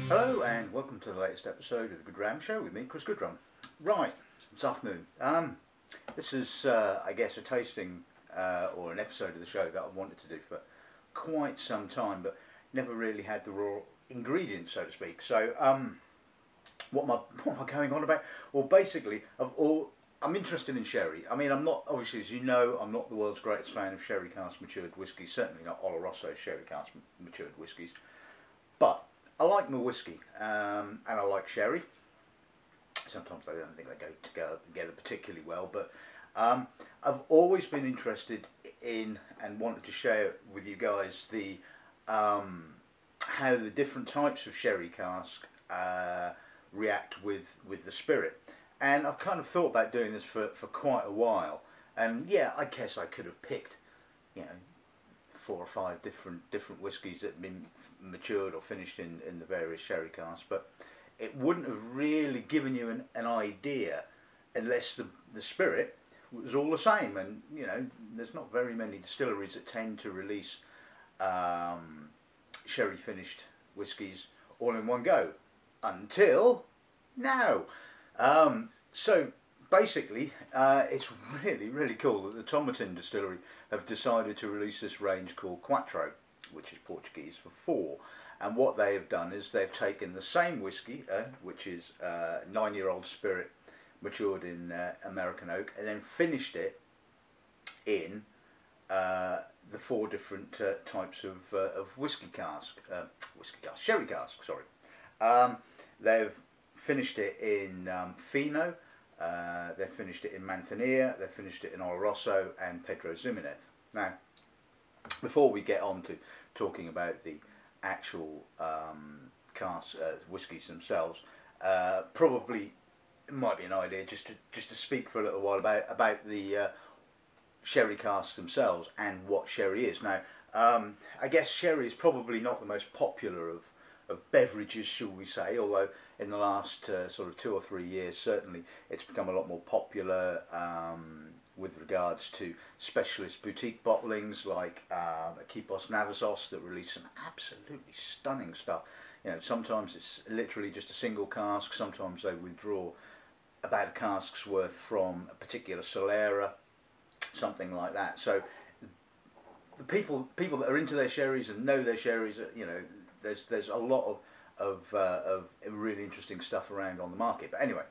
Hello and welcome to the latest episode of the Dram Show with me, Chris Goodrum. Right, this afternoon. This is, I guess, a tasting or an episode of the show that I've wanted to do for quite some time, but never really had the raw ingredients, so to speak. So, what am I going on about? Well, basically, I'm interested in sherry. I mean, I'm not, obviously, as you know, I'm not the world's greatest fan of sherry cask matured whiskies. Certainly not Oloroso sherry cask matured whiskies, but I like my whiskey, and I like sherry. Sometimes I don't think they go together particularly well, but I've always been interested in and wanted to share with you guys the how the different types of sherry cask react with the spirit. And I've kind of thought about doing this for quite a while. And yeah, I guess I could have picked, you know, 4 or 5 different whiskies that have been matured or finished in the various sherry casks, but it wouldn't have really given you an idea unless the spirit was all the same. And you know, there's not very many distilleries that tend to release sherry finished whiskies all in one go until now. So basically, it's really cool that the Tomatin distillery have decided to release this range called Cuatro, which is Portuguese for 4. And what they have done is they've taken the same whiskey, which is 9-year-old spirit matured in American oak, and then finished it in the 4 different types of sherry cask. Sorry, they've finished it in Fino. They've finished it in Manzanilla, they've finished it in Oloroso and pedro ximinez. Now, before we get on to talking about the actual whiskies themselves, probably it might be an idea just to speak for a little while about the sherry casks themselves and what sherry is. Now, I guess sherry is probably not the most popular of beverages, shall we say, although in the last sort of 2 or 3 years certainly it's become a lot more popular with regards to specialist boutique bottlings like Equipos Navasos that release some absolutely stunning stuff. You know, sometimes it's literally just a single cask, sometimes they withdraw about a cask's worth from a particular Solera, something like that. So the people that are into their sherries and know their sherries, you know, there's a lot of really interesting stuff around on the market. But anyway,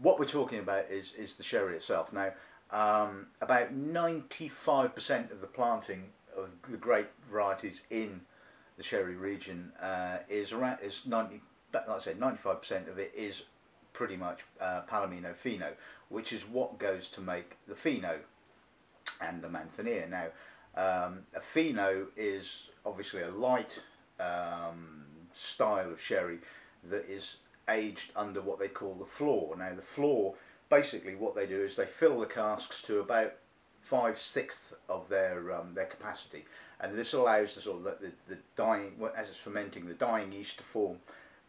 what we're talking about is the sherry itself. Now, about 95% of the planting of the grape varieties in the sherry region is 90. Like I said, 95% of it is pretty much Palomino Fino, which is what goes to make the Fino and the Manzanilla. Now, a Fino is obviously a light style of sherry that is aged under what they call the floor. Now, the floor, basically what they do is they fill the casks to about 5/6 of their capacity, and this allows the sort of the dying, as it's fermenting, the dying yeast to form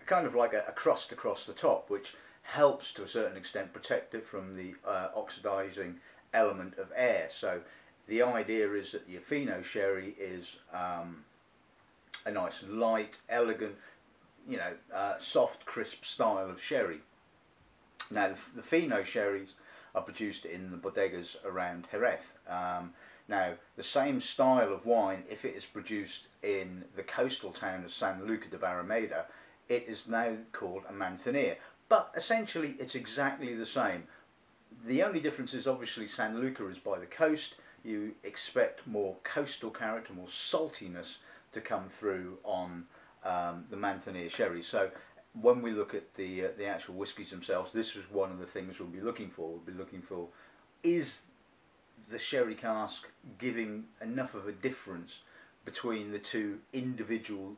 kind of like a crust across the top, which helps to a certain extent protect it from the oxidizing element of air. So the idea is that your Fino sherry is a nice light, elegant, you know, soft, crisp style of sherry. Now, the Fino sherries are produced in the bodegas around Jerez. Now, the same style of wine, if it is produced in the coastal town of San Luca de Barrameda, it is now called a Manzanilla. But essentially, it's exactly the same. The only difference is obviously San Luca is by the coast. You expect more coastal character, more saltiness to come through on the Manzanilla sherry. So when we look at the actual whiskies themselves, this is one of the things we'll be looking for. We'll be looking for, is the sherry cask giving enough of a difference between the 2 individual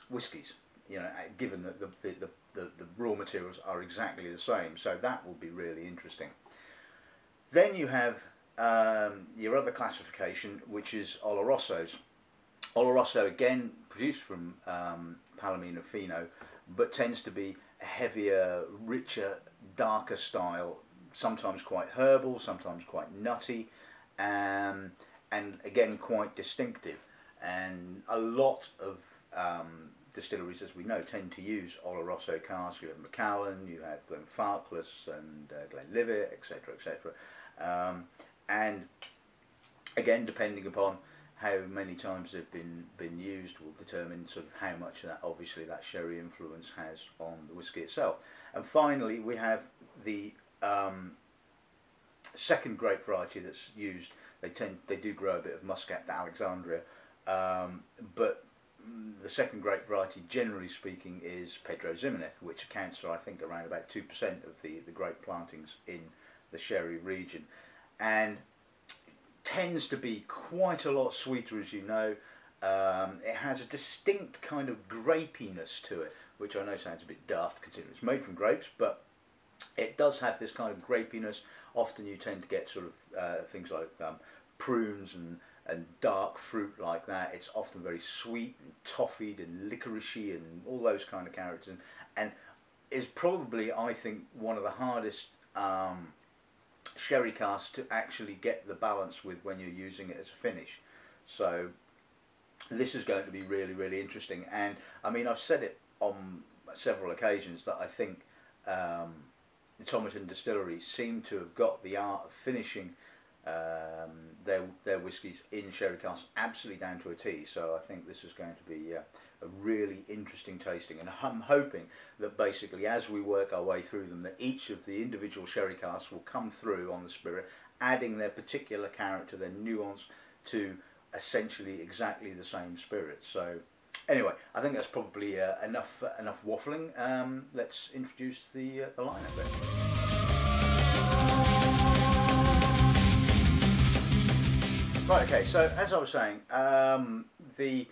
whiskies, you know, given that the raw materials are exactly the same. So that will be really interesting. Then you have your other classification, which is Olorosos. Oloroso, again, produced from Palomino Fino, but tends to be a heavier, richer, darker style, sometimes quite herbal, sometimes quite nutty, and again quite distinctive. And a lot of distilleries, as we know, tend to use Oloroso casks. You have Macallan, you have Glenfarclas and Glenlivet, etc., etc. And again, depending upon how many times they've been used, will determine sort of how much that, obviously, that sherry influence has on the whisky itself. And finally, we have the second grape variety that's used. They do grow a bit of Muscat to Alexandria, but the second grape variety, generally speaking, is Pedro ximinez, which accounts for, I think, around about 2% of the grape plantings in the sherry region, and tends to be quite a lot sweeter, as you know. It has a distinct kind of grapiness to it, which I know sounds a bit daft considering it's made from grapes, but it does have this kind of grapiness. Often you tend to get sort of things like prunes and dark fruit like that. It's often very sweet and toffeed and licoricey and all those kind of characters, and is probably, I think, one of the hardest sherry casks to actually get the balance with when you're using it as a finish. So this is going to be really, really interesting. And I mean, I've said it on several occasions that I think the Tomatin distillery seem to have got the art of finishing their whiskies in sherry casks absolutely down to a T. So I think this is going to be a really interesting tasting, and I'm hoping that basically as we work our way through them, that each of the individual sherry casks will come through on the spirit, adding their particular character, their nuance to essentially exactly the same spirit. So anyway, I think that's probably enough waffling. Let's introduce the lineup then. Right, okay, so as I was saying, the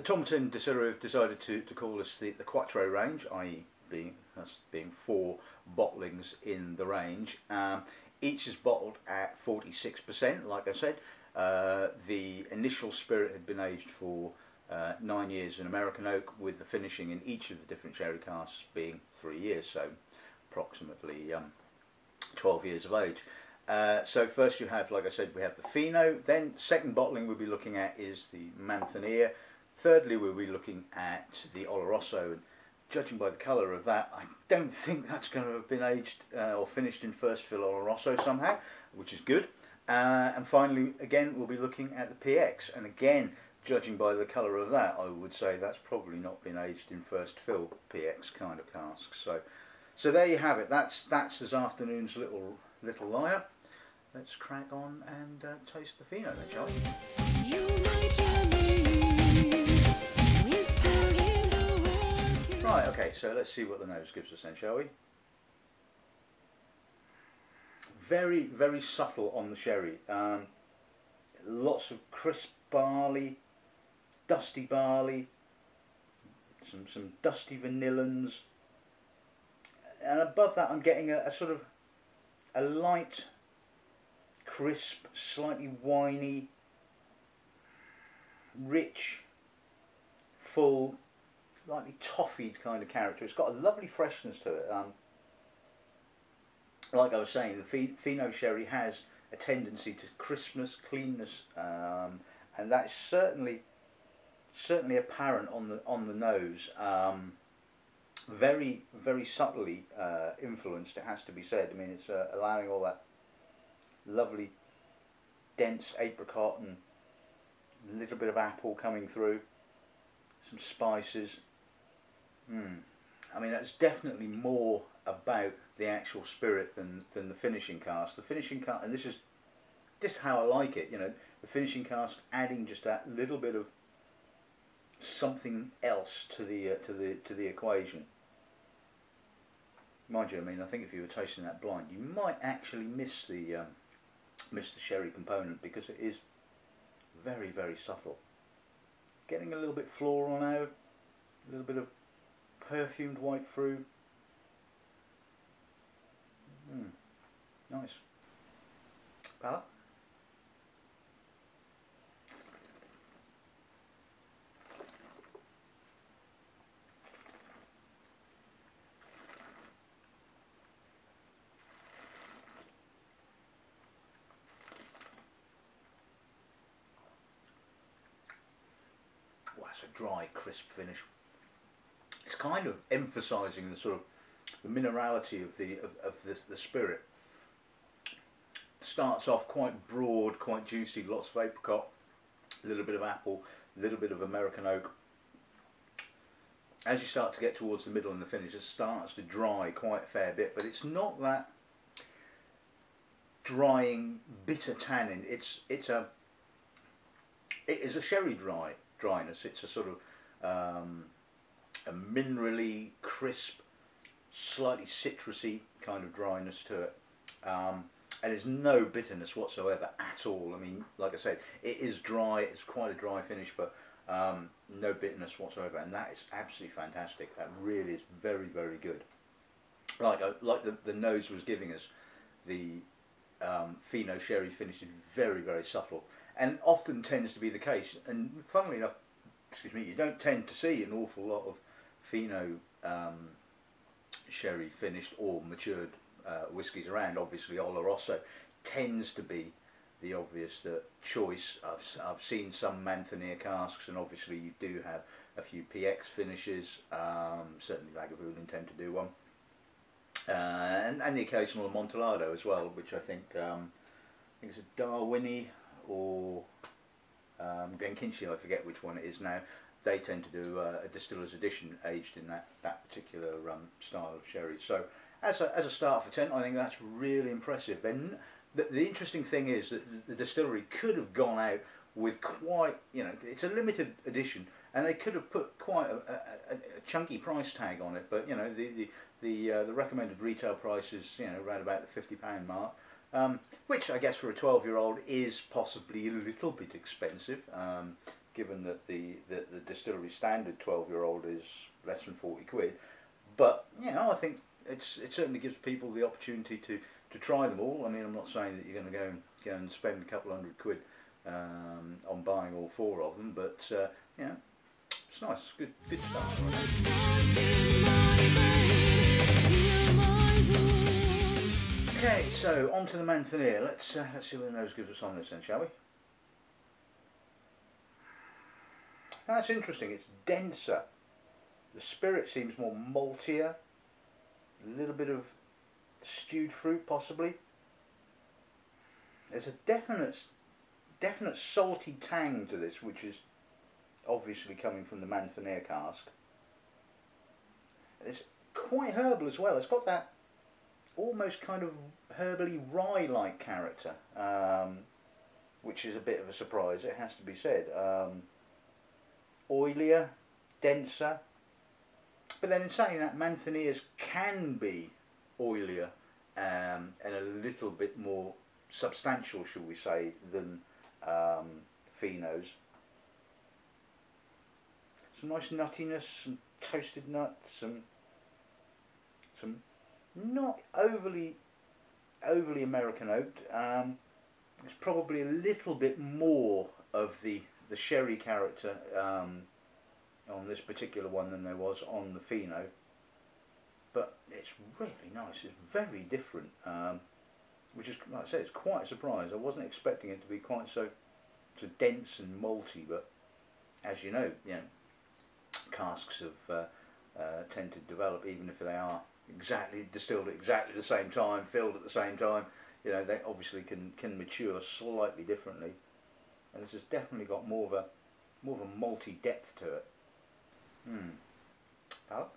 Tomatin distillery have decided to call this the Cuatro range, i.e. being 4 bottlings in the range. Each is bottled at 46%, like I said. The initial spirit had been aged for 9 years in American oak, with the finishing in each of the different sherry casks being 3 years, so approximately 12 years of age. So first you have, like I said, we have the Fino. Then second bottling we'll be looking at is the Manzanilla. Thirdly we'll be looking at the Oloroso, and judging by the colour of that, I don't think that's going to have been aged or finished in first fill Oloroso somehow, which is good. And finally, again, we'll be looking at the PX, and again, judging by the colour of that, I would say that's probably not been aged in first fill PX kind of casks. So there you have it. That's this afternoon's little lineup. Let's crack on and taste the Fino then, shall we? Right, okay, so let's see what the nose gives us then, shall we? Very, very subtle on the sherry. Lots of crisp barley, dusty barley, some dusty vanillins, and above that I'm getting a sort of a light, crisp, slightly winey, rich, full, slightly toffeed kind of character. It's got a lovely freshness to it. Like I was saying, the Fino sherry has a tendency to crispness, cleanness, and that's certainly apparent on the nose. Very, very subtly influenced, it has to be said. I mean, it's allowing all that lovely dense apricot and a little bit of apple coming through, some spices. I mean, that's definitely more about the actual spirit than the finishing cask. The finishing cask, and this is just how I like it, you know, the finishing cask adding just that little bit of something else to the equation. Mind you, I mean, I think if you were tasting that blind, you might actually miss the sherry component, because it is very, very subtle. Getting a little bit floral now, a little bit of perfumed white fruit. Nice. Palate. Well, that's a dry, crisp finish. it's kind of emphasising the sort of the minerality of the spirit. Starts off quite broad, quite juicy, lots of apricot, a little bit of apple, a little bit of American oak. As you start to get towards the middle and the finish, it starts to dry quite a fair bit, but it's not that drying, bitter tannin. It is a sherry dryness. It's a sort of a minerally crisp, slightly citrusy kind of dryness to it. And there's no bitterness whatsoever at all. I mean, like I said, it is dry, it's quite a dry finish, but no bitterness whatsoever, and that is absolutely fantastic. That really is very, very good. Like the nose was giving us, the Fino sherry finish is very, very subtle, and often tends to be the case. And funnily enough, excuse me, you don't tend to see an awful lot of Fino sherry finished or matured whiskies around. Obviously Oloroso tends to be the obvious choice. I've seen some Manzanilla casks, and obviously you do have a few PX finishes, certainly Lagavulin tend to do one, and the occasional Amontillado as well, which I think it's a Darwini or Glenkinchie, I forget which one it is now. They tend to do a distiller's edition aged in that particular style of sherry. So as a start for 10, I think that's really impressive. Then the interesting thing is that the distillery could have gone out with quite, it's a limited edition, and they could have put quite a chunky price tag on it. But the recommended retail price is around about the £50 mark, which I guess for a 12-year-old is possibly a little bit expensive, given that the distillery standard 12-year-old is less than 40 quid. But I think it certainly gives people the opportunity to try them all. I mean, I'm not saying that you're going to go and spend a couple hundred quid on buying all 4 of them, but it's nice, it's good stuff. Okay, so on to the Manzanilla. Let's see what the nose gives us on this then, shall we? That's interesting. It's denser. The spirit seems more maltier. A little bit of stewed fruit, possibly. There's a definite salty tang to this, which is obviously coming from the Manzanilla cask. It's quite herbal as well. It's got that almost kind of herbally rye-like character, which is a bit of a surprise, it has to be said. Oilier, denser, but then in saying that, Manzanillas can be oilier and a little bit more substantial, shall we say, than Finos. Some nice nuttiness, some toasted nuts, some not overly American oaked. It's probably a little bit more of the sherry character on this particular one than there was on the Fino, but it's really nice. It's very different, which is, like I said, it's quite a surprise. I wasn't expecting it to be quite so dense and malty, but as you know, casks have tend to develop, even if they are distilled at exactly the same time, filled at the same time. They obviously can mature slightly differently, and this has definitely got more of a malty depth to it. Palate?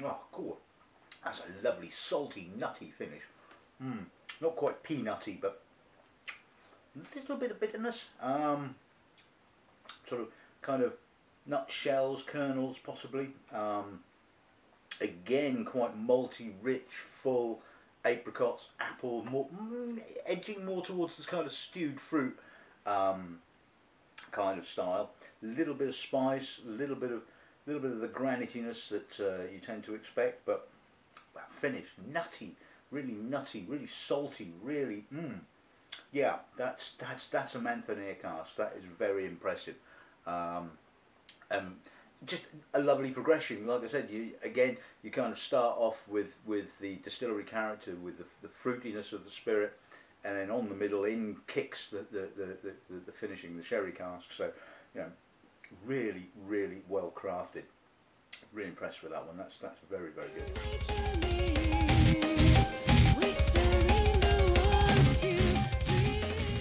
Oh, cool. That's a lovely salty, nutty finish. Not quite peanutty, but a little bit of bitterness. Sort of, kind of nut shells, kernels, possibly. Again, quite malty, rich, full. Apricots, apple, more edging more towards this kind of stewed fruit kind of style. A little bit of spice, a little bit of the granitiness that you tend to expect, but finish nutty, really salty, really Yeah, that's a Manzanilla cask. That is very impressive. Um, and just a lovely progression. Like I said, you kind of start off with the distillery character, with the fruitiness of the spirit, and then on the middle in kicks the finishing, the sherry cask. So, you know, really well crafted. Really impressed with that one. That's very good.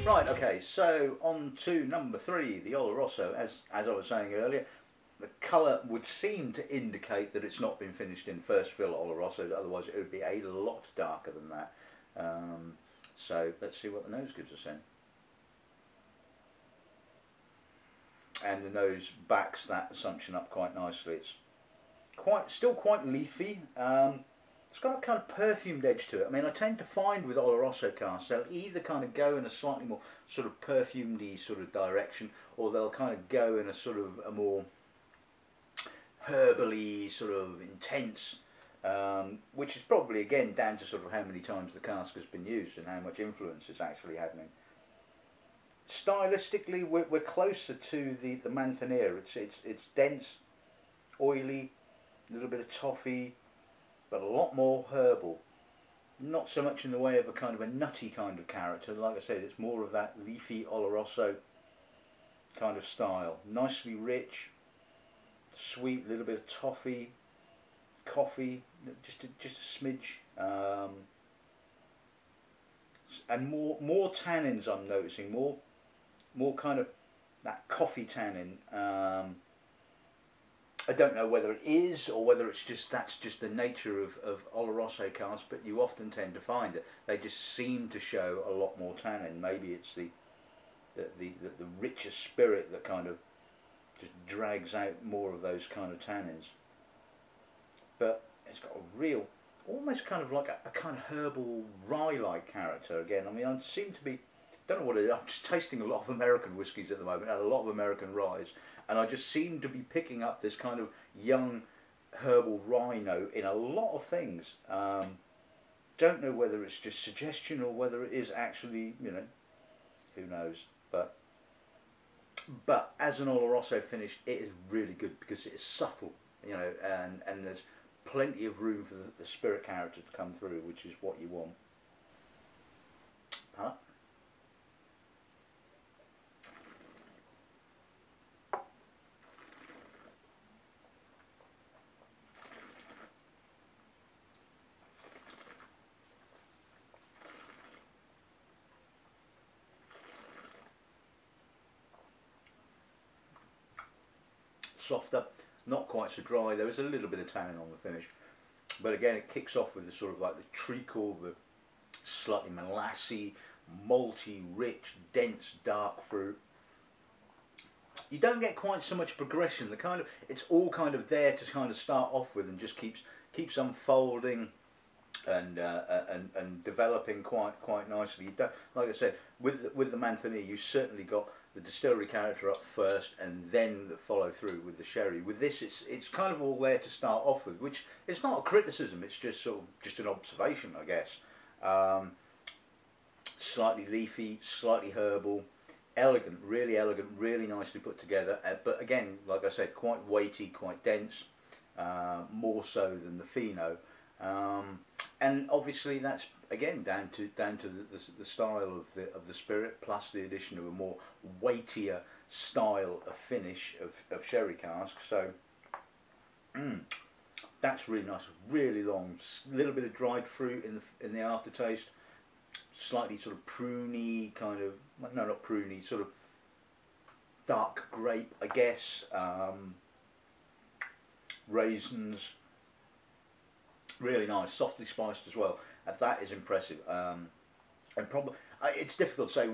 Right, okay, so on to number 3, the Oloroso. As I was saying earlier, the colour would seem to indicate that it's not been finished in first fill Oloroso, otherwise it would be a lot darker than that. So let's see what the nose gives us then. And the nose backs that assumption up quite nicely. It's still quite leafy. It's got a kind of perfumed edge to it. I mean, I tend to find with Oloroso casks, they'll either kind of go in a slightly more sort of perfumed-y sort of direction, or they'll kind of go in a sort of a more herbally, sort of intense, which is probably again down to sort of how many times the cask has been used and how much influence it's actually having. Stylistically, we're closer to the Manzanilla. It's dense, oily, a little bit of toffee, but a lot more herbal. Not so much in the way of a kind of a nutty kind of character. Like I said, it's more of that leafy Oloroso kind of style. Nicely rich, sweet, a little bit of toffee, coffee, just a smidge, and more tannins. I'm noticing more kind of that coffee tannin. I don't know whether it is or whether that's just the nature of Oloroso casks, but you often tend to find that they just seem to show a lot more tannin. Maybe it's the richer spirit that kind of just drags out more of those kind of tannins. But it's got a real, almost kind of like a kind of herbal rye-like character again. I mean, I seem to be, don't know what it is, I'm just tasting a lot of American whiskies at the moment, and a lot of American ryes, and I just seem to be picking up this kind of young herbal rye note in a lot of things. Don't know whether it's just suggestion or whether it is actually, you know, who knows. But as an Oloroso finish, it is really good because it is subtle, you know, and there's plenty of room for the spirit character to come through, which is what you want. Huh? Softer, not quite so dry. There is a little bit of tannin on the finish, but again it kicks off with the sort of like the treacle, the slightly molassy, malty, rich, dense, dark fruit. You don't get quite so much progression. It's all kind of there to kind of start off with and just keeps unfolding and developing quite nicely. You don't, like I said, with the Manzanilla, you certainly got the distillery character up first, and then the follow through with the sherry. With this, it's kind of all there to start off with, which is not a criticism. It's just sort of just an observation, I guess. Slightly leafy, slightly herbal, elegant, really nicely put together. But again, like I said, quite weighty, quite dense, more so than the Fino. And obviously that's again down to the style of the spirit, plus the addition of a more weightier style of finish of sherry cask. So that's really nice, really long, little bit of dried fruit in the aftertaste, slightly sort of pruny kind of, no, not pruny, sort of dark grape, I guess, raisins. Really nice, softly spiced as well. That is impressive. And probably it's difficult to say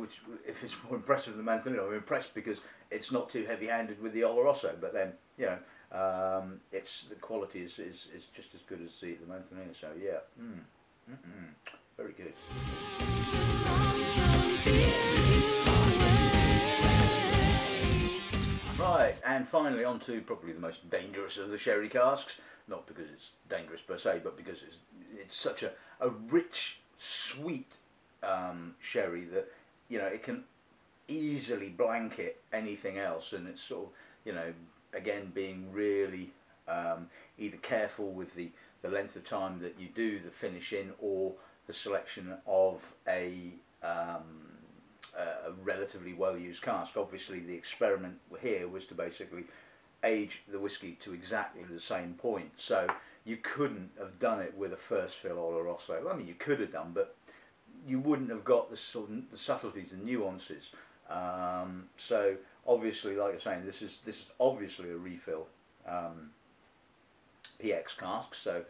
if it's more impressive than the Manzanilla. I'm impressed because it's not too heavy-handed with the Oloroso, but then you know the quality is just as good as the Manzanilla. So yeah, very good. Right, and finally on to probably the most dangerous of the sherry casks. Not because it's dangerous per se, but because it's such a rich, sweet sherry that you know, it can easily blanket anything else, and it's sort of, you know, again being really either careful with the length of time that you do the finish in, or the selection of a relatively well used cask. Obviously the experiment here was to basically age the whiskey to exactly the same point, so you couldn't have done it with a first fill Oloroso. I mean, you could have done, but you wouldn't have got the sort of the subtleties and nuances. So obviously, like I'm saying, this is obviously a refill PX cask. So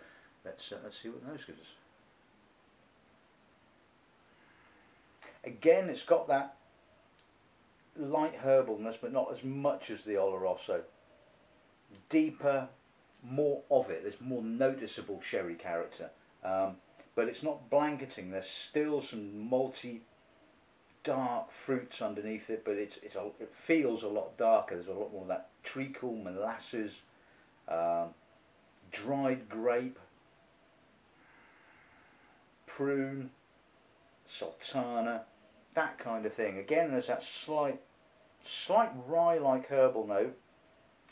let's see what the nose gives us. Again, it's got that light herbalness, but not as much as the Oloroso. Deeper, more of it. There's more noticeable sherry character, but it's not blanketing. There's still some malty, dark fruits underneath it, but it feels a lot darker. There's a lot more of that treacle, molasses, dried grape, prune, sultana, that kind of thing. Again, there's that slight rye-like herbal note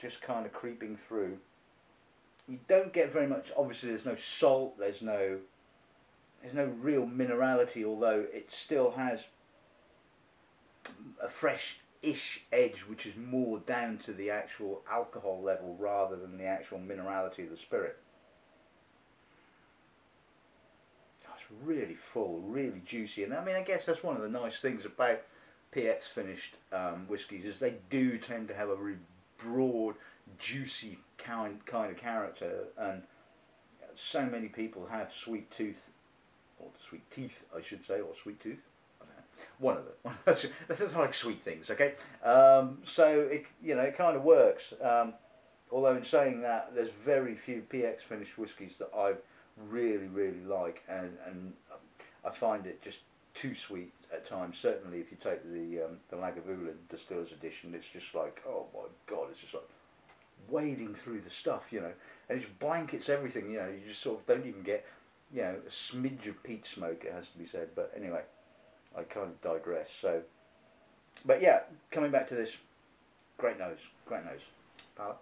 just kind of creeping through. You don't get very much. Obviously, there's no salt. There's no real minerality, although it still has a fresh-ish edge, which is more down to the actual alcohol level rather than the actual minerality of the spirit. It's really full, really juicy, and I mean, I guess that's one of the nice things about PX finished whiskies, is they do tend to have a really broad, juicy kind of character, and so many people have sweet tooth, or sweet teeth, I should say, or sweet tooth. I don't know. One of them. That's like sweet things, okay? So it, you know, it kind of works. Although in saying that, there's very few PX finished whiskies that I really like, and I find it just too sweet at times. Certainly, if you take the Lagavulin Distillers Edition, it's just like, oh my God, it's just like wading through the stuff, you know, and it just blankets everything, you know. You just sort of don't even get, you know, a smidge of peat smoke, it has to be said. But anyway, I kind of digress. So, but yeah, coming back to this, great nose, palate.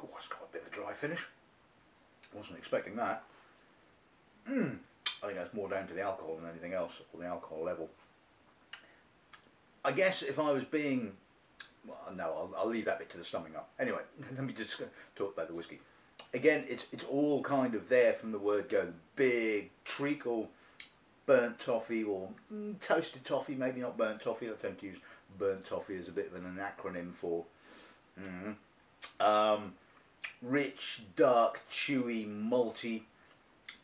Oh, it's got a bit of a dry finish. Wasn't expecting that. I think that's more down to the alcohol than anything else, or the alcohol level. I guess if I was being, well, no, I'll leave that bit to the summing up. Anyway, let me just talk about the whiskey. Again, it's all kind of there from the word go. Big treacle, burnt toffee, or toasted toffee, maybe not burnt toffee. I tend to use burnt toffee as a bit of an acronym for. Rich, dark, chewy, malty,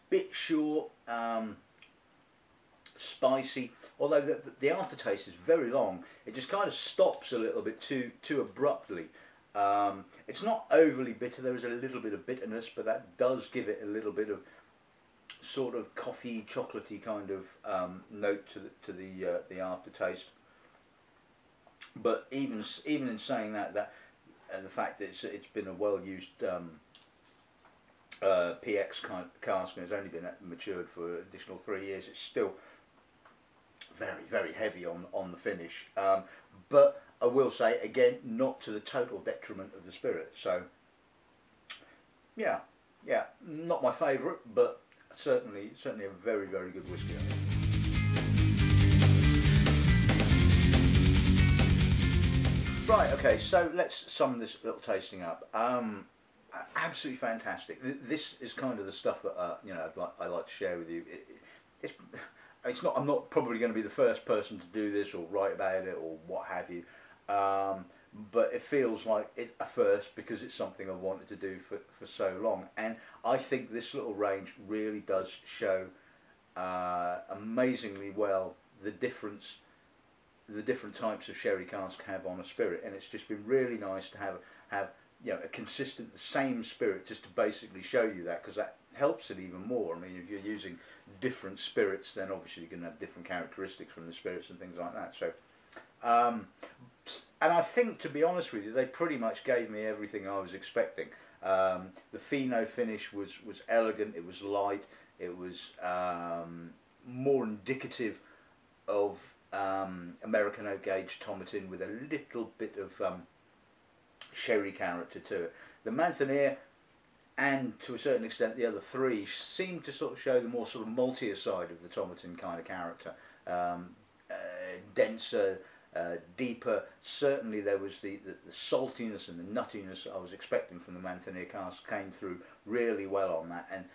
bit short, spicy. Although the aftertaste is very long, it just kind of stops a little bit too abruptly. It's not overly bitter. There is a little bit of bitterness, but that does give it a little bit of sort of coffee, chocolatey kind of note to the aftertaste. But even in saying that. And the fact that it's been a well-used PX cask and has only been matured for an additional 3 years, it's still very heavy on the finish. But I will say, again, not to the total detriment of the spirit. So yeah, not my favourite, but certainly a very good whiskey. Right, okay, so let's sum this little tasting up. Absolutely fantastic. This is kind of the stuff that you know, I like to share with you. It's not. I'm not probably going to be the first person to do this or write about it or what have you. But it feels like it's a first because it's something I've wanted to do for so long, and I think this little range really does show amazingly well the different types of sherry cask have on a spirit, and it's just been really nice to have you know, a consistent, the same spirit, just to basically show you that, because that helps it even more. I mean, if you're using different spirits, then obviously you're going to have different characteristics from the spirits and things like that. So, and I think, to be honest with you, they pretty much gave me everything I was expecting. The Fino finish was elegant, it was light, it was more indicative of American oak aged Tomatin with a little bit of sherry character to it. The Manzanilla, and to a certain extent the other three, seem to sort of show the more sort of maltier side of the Tomatin kind of character. Denser, deeper. Certainly there was the saltiness and the nuttiness I was expecting from the Manzanilla cask came through really well on that, and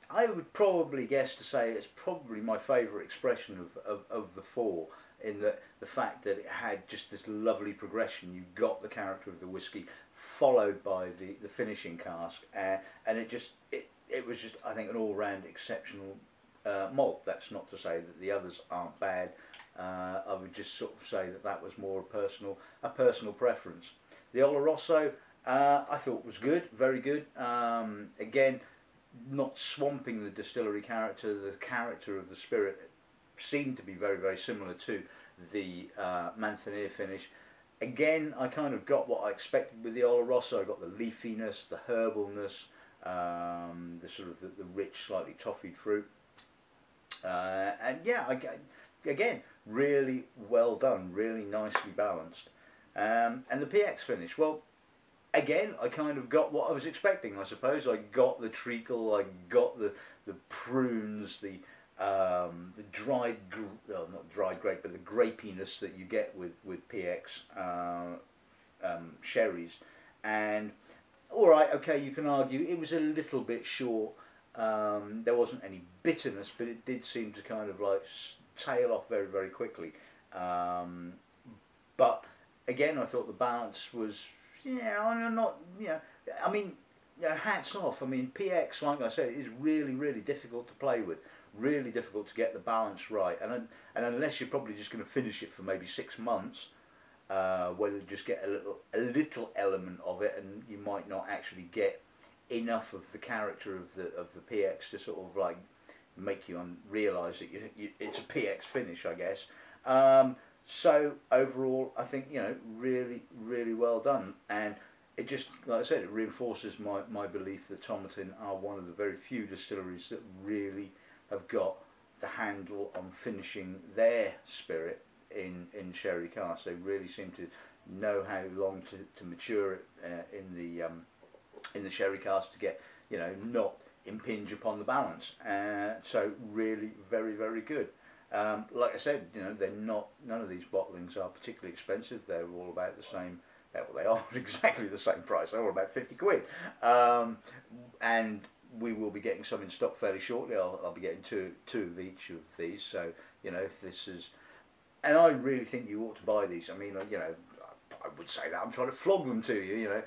I would probably guess to say it's probably my favourite expression of the four, in the fact that it had just this lovely progression. You got the character of the whiskey followed by the finishing cask, and it was just, I think, an all-round exceptional malt. That's not to say that the others aren't bad. I would just sort of say that was more a personal preference. The Oloroso I thought was good, very good. Again, not swamping the distillery character. The character of the spirit seemed to be very, very similar to the Manzanilla finish. Again, I kind of got what I expected with the Oloroso. I got the leafiness, the herbalness, the sort of the rich, slightly toffee fruit, and yeah, again, really well done, really nicely balanced. And the PX finish, well, again, I kind of got what I was expecting, I suppose. I got the treacle, I got the prunes, the dried, not dried grape, but the grapiness that you get with PX sherries. And alright, okay, you can argue it was a little bit short. There wasn't any bitterness, but it did seem to kind of like tail off very, very quickly. But again, I thought the balance was, yeah, not, I mean, hats off. I mean, PX, like I said, is really, really difficult to play with. Really difficult to get the balance right. And unless you're probably just going to finish it for maybe 6 months, where you just get a little element of it, and you might not actually get enough of the character of the PX to sort of like make you realise that it's a PX finish, I guess. So overall, I think, really, really well done, and it just, like I said, it reinforces my belief that Tomatin are one of the very few distilleries that really have got the handle on finishing their spirit in sherry casks. They really seem to know how long to mature it in the sherry cask to get, not impinge upon the balance. So really, very, very good. Like I said, none of these bottlings are particularly expensive. They're all about the same. Well, they are exactly the same price. They're all about 50 quid. And we will be getting some in stock fairly shortly. I'll be getting two of each of these. So if this is, and I really think you ought to buy these. I mean, I would say that I'm trying to flog them to you.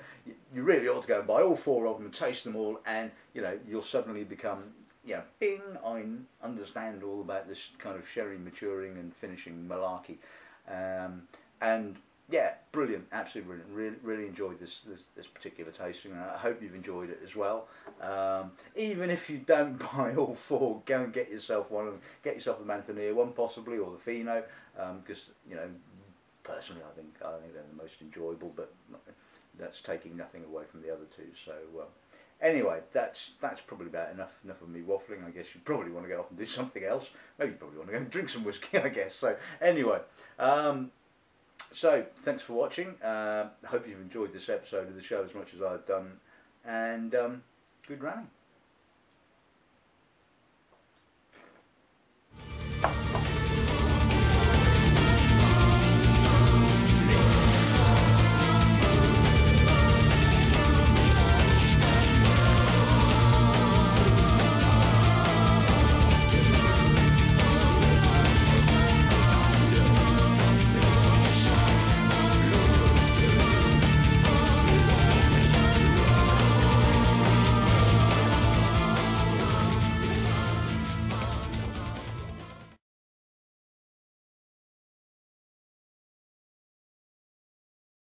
You really ought to go and buy all 4 of them and taste them all, and you'll suddenly become, bing, I understand all about this kind of sherry maturing and finishing malarkey. And yeah, brilliant, absolutely brilliant. Really enjoyed this particular tasting, and I hope you've enjoyed it as well. Even if you don't buy all 4, go and get yourself one of them. Get yourself the Manzanilla one possibly, or the Fino, because personally I think they're the most enjoyable, but that's taking nothing away from the other 2. So anyway, that's probably about enough of me waffling. I guess you probably want to go off and do something else. Maybe you probably want to go and drink some whiskey, I guess. So anyway, so thanks for watching. I hope you've enjoyed this episode of the show as much as I've done, and good running.